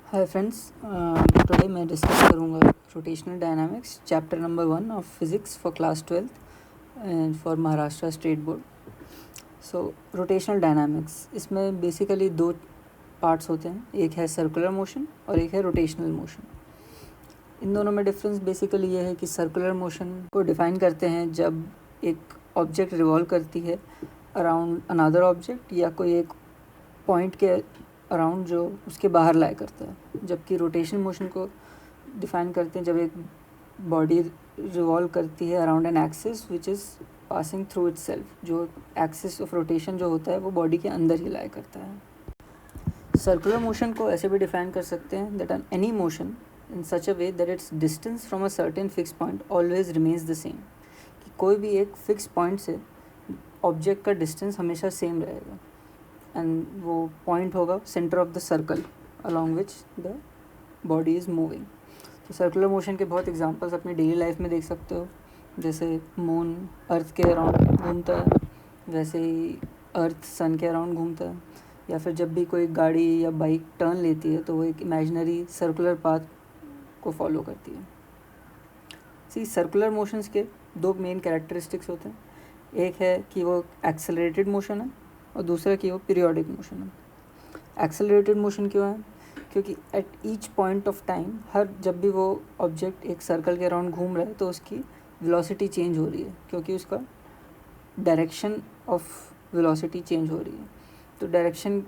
Hi friends, today मैं discuss करूँगा rotational dynamics chapter number 1 of physics for class 12th and for Maharashtra state board. So rotational dynamics, इसमें basically दो parts होते हैं, एक है सर्कुलर मोशन और एक है रोटेशनल मोशन। इन दोनों में डिफरेंस बेसिकली ये है कि सर्कुलर मोशन को डिफ़ाइन करते हैं जब एक ऑब्जेक्ट रिवॉल्व करती है अराउंड अनदर ऑब्जेक्ट या कोई एक पॉइंट के अराउंड जो उसके बाहर लाई करता है, जबकि रोटेशन मोशन को डिफ़ाइन करते हैं जब एक बॉडी रिवॉल्व करती है around an axis which is passing through itself, जो एक्सिस ऑफ रोटेशन जो होता है वो बॉडी के अंदर ही लाई करता है। सर्कुलर मोशन को ऐसे भी डिफ़ाइन कर सकते हैं that any motion in such a way that it's distance from a certain fix point always remains the same, कि कोई भी एक फिक्स पॉइंट से ऑब्जेक्ट का डिस्टेंस हमेशा सेम रहेगा एंड वो पॉइंट होगा centre of the circle along which the body is moving. तो सर्कुलर मोशन के बहुत एग्जांपल्स अपनी डेली लाइफ में देख सकते हो, जैसे मून अर्थ के अराउंड घूमता है, वैसे ही अर्थ सन के अराउंड घूमता है, या फिर जब भी कोई गाड़ी या बाइक टर्न लेती है तो वो एक इमेजिनरी सर्कुलर पाथ को फॉलो करती है। सर्कुलर मोशंस के दो मेन कैरेक्टरिस्टिक्स होते हैं, एक है कि वो एक्सेलरेटेड मोशन है और दूसरा कि वो पीरियोडिक मोशन है। एक्सेलरेटेड मोशन क्यों है? क्योंकि at each point of time, हर जब भी वो ऑब्जेक्ट एक सर्कल के अराउंड घूम रहा है तो उसकी वेलोसिटी चेंज हो रही है, क्योंकि उसका डायरेक्शन ऑफ वेलोसिटी चेंज हो रही है। तो डायरेक्शन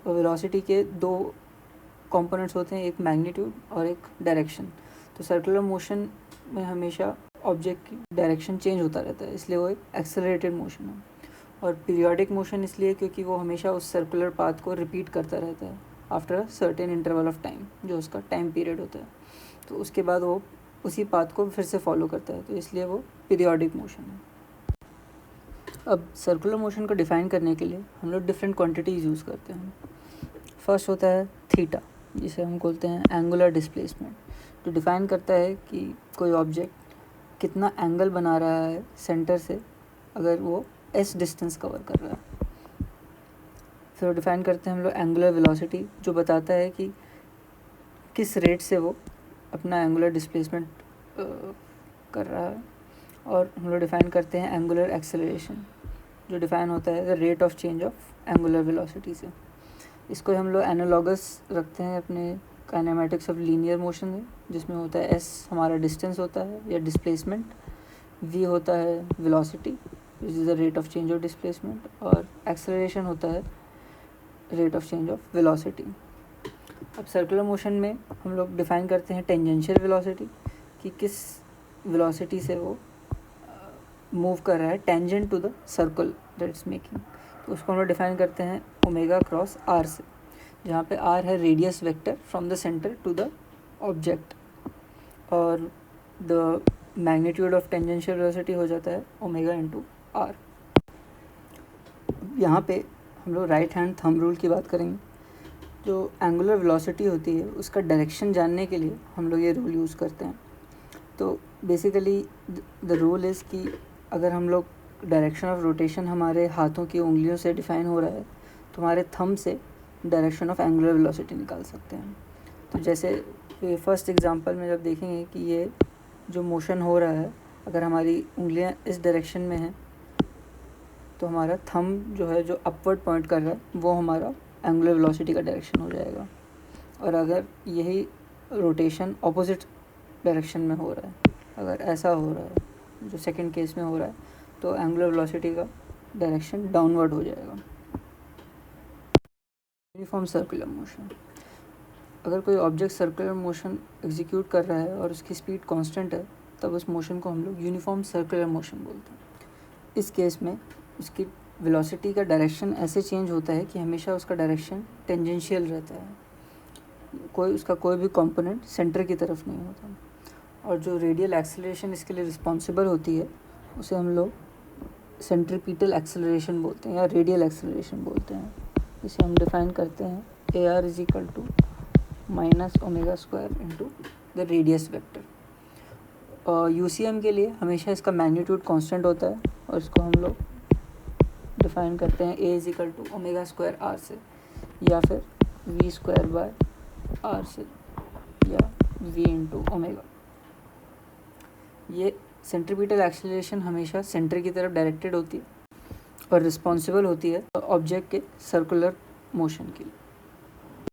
वेलोसिटी के दो कंपोनेंट्स होते हैं, एक मैग्नीट्यूड और एक डायरेक्शन। तो सर्कुलर मोशन में हमेशा ऑब्जेक्ट की डायरेक्शन चेंज होता रहता है, इसलिए वो एक एक्सेलरेटेड मोशन है। और पीरियोडिक मोशन इसलिए क्योंकि वो हमेशा उस सर्कुलर पाथ को रिपीट करता रहता है after a certain interval of time, जो उसका टाइम पीरियड होता है, तो उसके बाद वो उसी पाथ को फिर से फॉलो करता है, तो इसलिए वो पीरियोडिक मोशन है। अब सर्कुलर मोशन को डिफ़ाइन करने के लिए हम लोग डिफरेंट क्वांटिटीज़ यूज़ करते हैं। फर्स्ट होता है थीटा, जिसे हम बोलते हैं एंगुलर डिस्प्लेसमेंट, जो डिफ़ाइन करता है कि कोई ऑब्जेक्ट कितना एंगल बना रहा है सेंटर से अगर वो एस डिस्टेंस कवर कर रहा है। फिर डिफ़ाइन करते हैं हम लोग एंगुलर वेलोसिटी, जो बताता है कि किस रेट से वो अपना एंगुलर डिस्प्लेसमेंट कर रहा है। और हम लोग डिफ़ाइन करते हैं एंगुलर एक्सेलरेशन, जो डिफ़ाइन होता है the rate of change of angular velocity से। इसको हम लोग एनालॉगस रखते हैं अपने काइनेमेटिक्स ऑफ लीनियर मोशन में, जिसमें होता है एस हमारा डिस्टेंस होता है या डिस्प्लेसमेंट, वी होता है velocity which is the rate of change of displacement, और एक्सेलरेशन होता है rate of change of velocity. अब सर्कुलर मोशन में हम लोग डिफ़ाइन करते हैं टेंजेंशियल वेलोसिटी, कि किस वेलोसिटी से वो मूव कर रहा है tangent to the circle that it's making. तो उसको हम लोग डिफ़ाइन करते हैं ओमेगा क्रॉस आर से, जहाँ पे आर है radius vector from the centre to the object, और the magnitude of tangential velocity हो जाता है ओमेगा इंटू आर। यहाँ पे हम लोग राइट हैंड थंब रूल की बात करेंगे। जो एंगुलर वेलोसिटी होती है उसका डायरेक्शन जानने के लिए हम लोग ये रूल यूज़ करते हैं। तो बेसिकली द रूल इज़ कि अगर हम लोग डायरेक्शन ऑफ रोटेशन हमारे हाथों की उंगलियों से डिफ़ाइन हो रहा है, तो हमारे थंब से डायरेक्शन ऑफ एंगुलर वेलोसिटी निकाल सकते हैं। तो जैसे फर्स्ट एग्जांपल में जब देखेंगे कि ये जो मोशन हो रहा है, अगर हमारी उंगलियां इस डायरेक्शन में हैं तो हमारा थंब जो है, जो अपवर्ड पॉइंट कर रहा है, वो हमारा एंगुलर वेलोसिटी का डायरेक्शन हो जाएगा। और अगर यही रोटेशन ऑपोजिट डायरेक्शन में हो रहा है, अगर ऐसा हो रहा है जो सेकंड केस में हो रहा है, तो एंगुलर वेलोसिटी का डायरेक्शन डाउनवर्ड हो जाएगा। यूनिफॉर्म सर्कुलर मोशन, अगर कोई ऑब्जेक्ट सर्कुलर मोशन एग्जीक्यूट कर रहा है और उसकी स्पीड कांस्टेंट है, तब उस मोशन को हम लोग यूनिफॉर्म सर्कुलर मोशन बोलते हैं। इस केस में उसकी वेलोसिटी का डायरेक्शन ऐसे चेंज होता है कि हमेशा उसका डायरेक्शन टेंजेंशियल रहता है, उसका कोई भी कंपोनेंट सेंटर की तरफ नहीं होता। और जो रेडियल एक्सेलरेशन इसके लिए रिस्पॉन्सिबल होती है, उसे हम लोग सेंट्रीपिटल एक्सेलरेशन बोलते हैं या रेडियल एक्सेलरेशन बोलते हैं, जिसे हम डिफ़ाइन करते हैं a r is equal to minus omega square into the radius vector. और यूसीएम के लिए हमेशा इसका मैग्नीट्यूड कांस्टेंट होता है, और इसको हम लोग डिफ़ाइन करते हैं a is equal to omega square r से, या फिर वी स्क्वायर बाय आर से या v इंटू ओमेगा। ये सेंट्रीपिटल एक्सेलरेशन हमेशा सेंटर की तरफ डायरेक्टेड होती है और रिस्पॉन्सिबल होती है ऑब्जेक्ट के सर्कुलर मोशन के लिए।